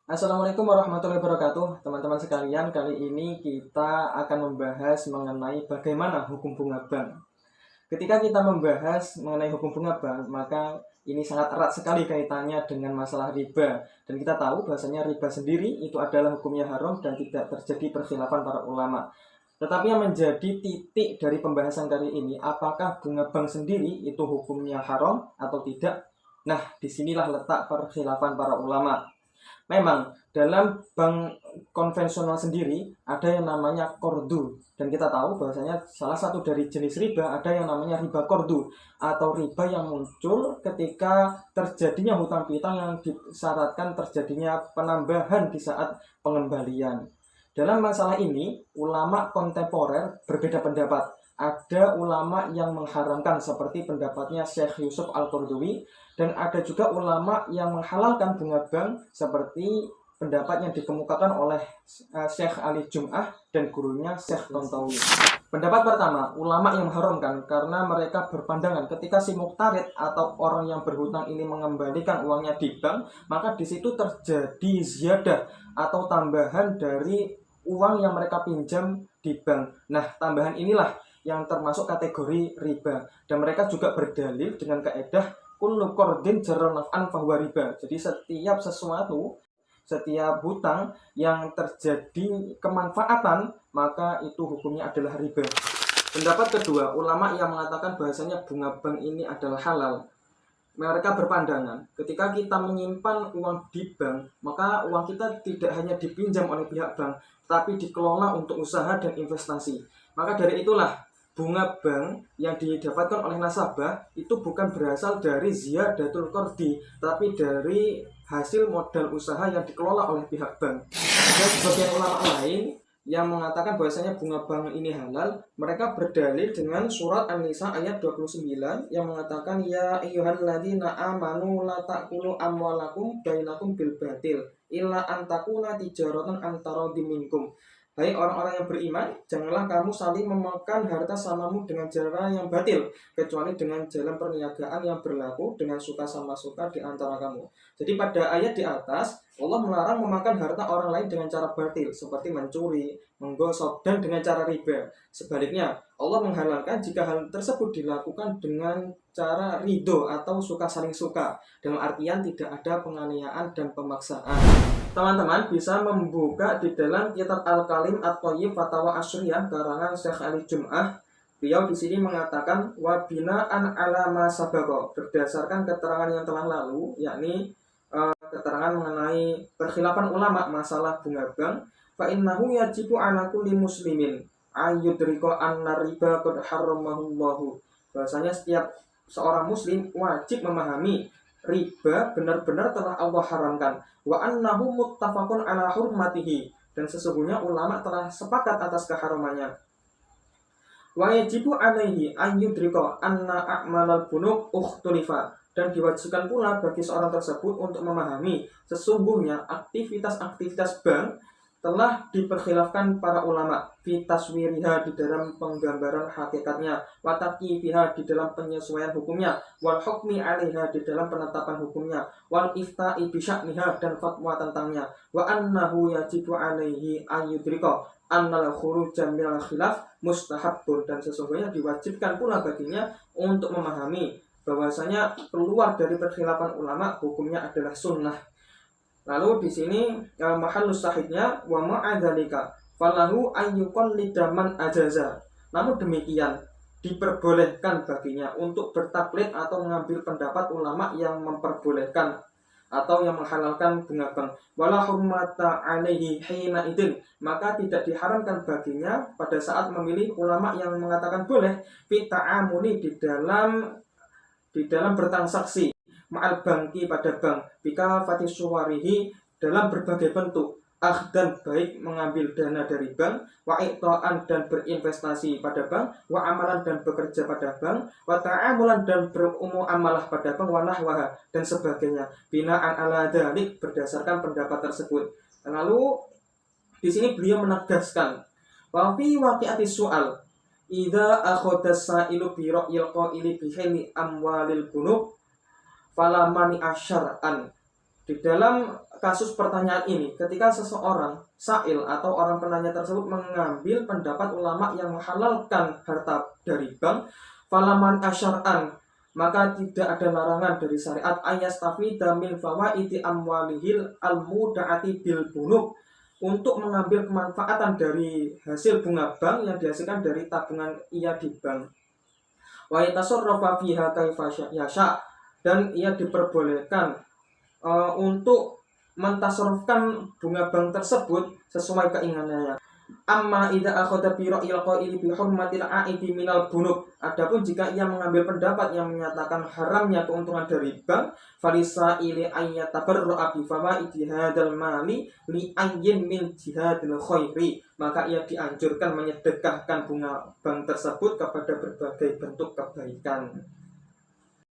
Assalamualaikum warahmatullahi wabarakatuh, teman-teman sekalian. Kali ini kita akan membahas mengenai bagaimana hukum bunga bank. Ketika kita membahas mengenai hukum bunga bank, maka ini sangat erat sekali kaitannya dengan masalah riba. Dan kita tahu bahasanya riba sendiri itu adalah hukumnya haram dan tidak terjadi perkhilafan para ulama. Tetapi yang menjadi titik dari pembahasan kali ini, apakah bunga bank sendiri itu hukumnya haram atau tidak? Nah, disinilah letak perkhilafan para ulama. Memang dalam bank konvensional sendiri ada yang namanya kordu, dan kita tahu bahwasanya salah satu dari jenis riba ada yang namanya riba kordu atau riba yang muncul ketika terjadinya hutang piutang yang disyaratkan terjadinya penambahan di saat pengembalian. Dalam masalah ini ulama kontemporer berbeda pendapat. Ada ulama yang mengharamkan seperti pendapatnya Syekh Yusuf Al-Qaradawi, dan ada juga ulama yang menghalalkan bunga bank seperti pendapat yang dikemukakan oleh Syekh Ali Jum'ah dan gurunya Syekh Tontowi. Pendapat pertama, ulama yang mengharamkan karena mereka berpandangan ketika si muktarid atau orang yang berhutang ini mengembalikan uangnya di bank, maka di situ terjadi ziyadah atau tambahan dari uang yang mereka pinjam di bank. Nah, tambahan inilah yang termasuk kategori riba, dan mereka juga berdalil dengan kaedah kullu qardin jarra naf'an fahuwa riba. Jadi setiap hutang yang terjadi kemanfaatan, maka itu hukumnya adalah riba. Pendapat kedua, ulama yang mengatakan bahasanya bunga bank ini adalah halal. Mereka berpandangan ketika kita menyimpan uang di bank, maka uang kita tidak hanya dipinjam oleh pihak bank, tapi dikelola untuk usaha dan investasi. Maka dari itulah bunga bank yang didapatkan oleh nasabah itu bukan berasal dari ziyadatul qardi, tapi dari hasil modal usaha yang dikelola oleh pihak bank. Dan sebagian ulama lain yang mengatakan bahwasanya bunga bank ini halal, mereka berdalil dengan surat An-Nisa ayat 29 yang mengatakan ya ayyuhalladzina amanu la ta'kulu amwalakum bainakum bil batil illa an takuna tijaratan antara minkum. Hai orang-orang yang beriman, janganlah kamu saling memakan harta samamu dengan cara yang batil, kecuali dengan jalan perniagaan yang berlaku dengan suka sama suka di antara kamu. Jadi pada ayat di atas, Allah melarang memakan harta orang lain dengan cara batil, seperti mencuri, menggosok, dan dengan cara riba. Sebaliknya, Allah menghalalkan jika hal tersebut dilakukan dengan cara ridho atau suka saling suka, dalam artian tidak ada penganiayaan dan pemaksaan. Teman-teman bisa membuka di dalam kitab Al-Kalim At-Thayyib Fatawa Asyriyah karangan Syekh Ali Jum'ah. Beliau di sini mengatakan wabinaan alama sabaqa, berdasarkan keterangan yang telah lalu, yakni keterangan mengenai perkhilafan ulama masalah bunga bank, fa innahu yajibu ala kulli muslimin ayyudrika anna riba qad harramahullahu. Bahasanya setiap seorang muslim wajib memahami riba benar-benar telah Allah haramkan, wa annahu muttafaqun ala hurmatihi, dan sesungguhnya ulama telah sepakat atas keharamannya. Wa yajibu alaihi an yudrika anna a'malal bunuk ukhtulifa, dan diwajibkan pula bagi seorang tersebut untuk memahami sesungguhnya aktivitas-aktivitas bank telah diperkhilafkan para ulama fi taswiriha, di dalam penggambaran hakikatnya, wa taqyifiha, di dalam penyesuaian hukumnya, wal hukmi 'alaiha, di dalam penetapan hukumnya, wal ifta'i bi sya'niha, dan fatwa tentangnya, wa annahu yajibu 'alaihi ayyudrika annal khuruja minal khilaf mustahabun, dan sesungguhnya diwajibkan pula baginya untuk memahami bahwasanya keluar dari perkhilafan ulama hukumnya adalah sunnah. Lalu di sini mahallus sahihnya wa ma'adzalika falahu ayyuqal lidaman ajaza. Namun demikian diperbolehkan baginya untuk bertaklid atau mengambil pendapat ulama yang memperbolehkan atau yang menghalalkan bunga bank. Wala hurmata alaihi hina idin, maka tidak diharamkan baginya pada saat memilih ulama yang mengatakan boleh fi ta'amuli, di dalam bertransaksi ma'al banki, pada bank, bika fatih suwarihi, dalam berbagai bentuk, dan baik mengambil dana dari bank, wa i'ta'an, dan berinvestasi pada bank, wa amalan, dan bekerja pada bank, wa ta'amulan, dan berumuamalah pada bank, wa nahwaha, dan sebagainya, bina'an ala dhalik, berdasarkan pendapat tersebut. Lalu di sini beliau menegaskan wa fi waqi'ati su'al idza akhadha sa'ilu bi ra'yil qaili bi amwalil bunuk falamani asyar'an. Di dalam kasus pertanyaan ini, ketika seseorang sa'il atau orang penanya tersebut mengambil pendapat ulama yang menghalalkan harta dari bank, falaman asyar'an, maka tidak ada larangan dari syariat ayastafida min fawaidi amwalihil almuda'ati bil bunuk, untuk mengambil kemanfaatan dari hasil bunga bank yang dihasilkan dari tabungan ia di bank. Wa yatasarrafa fiha kaifa yasha, dan ia diperbolehkan untuk mentasarrufkan bunga bank tersebut sesuai keinginannya. Amma idza akhadha bi ra'yil qaili bi hurmatil a'idi minal bunuk, adapun jika ia mengambil pendapat yang menyatakan haramnya keuntungan dari bank, falisa ili ayyatabarra'a bi fawaidi hadzal mali li ayyin min jihadil khairi, maka ia dianjurkan menyedekahkan bunga bank tersebut kepada berbagai bentuk kebaikan.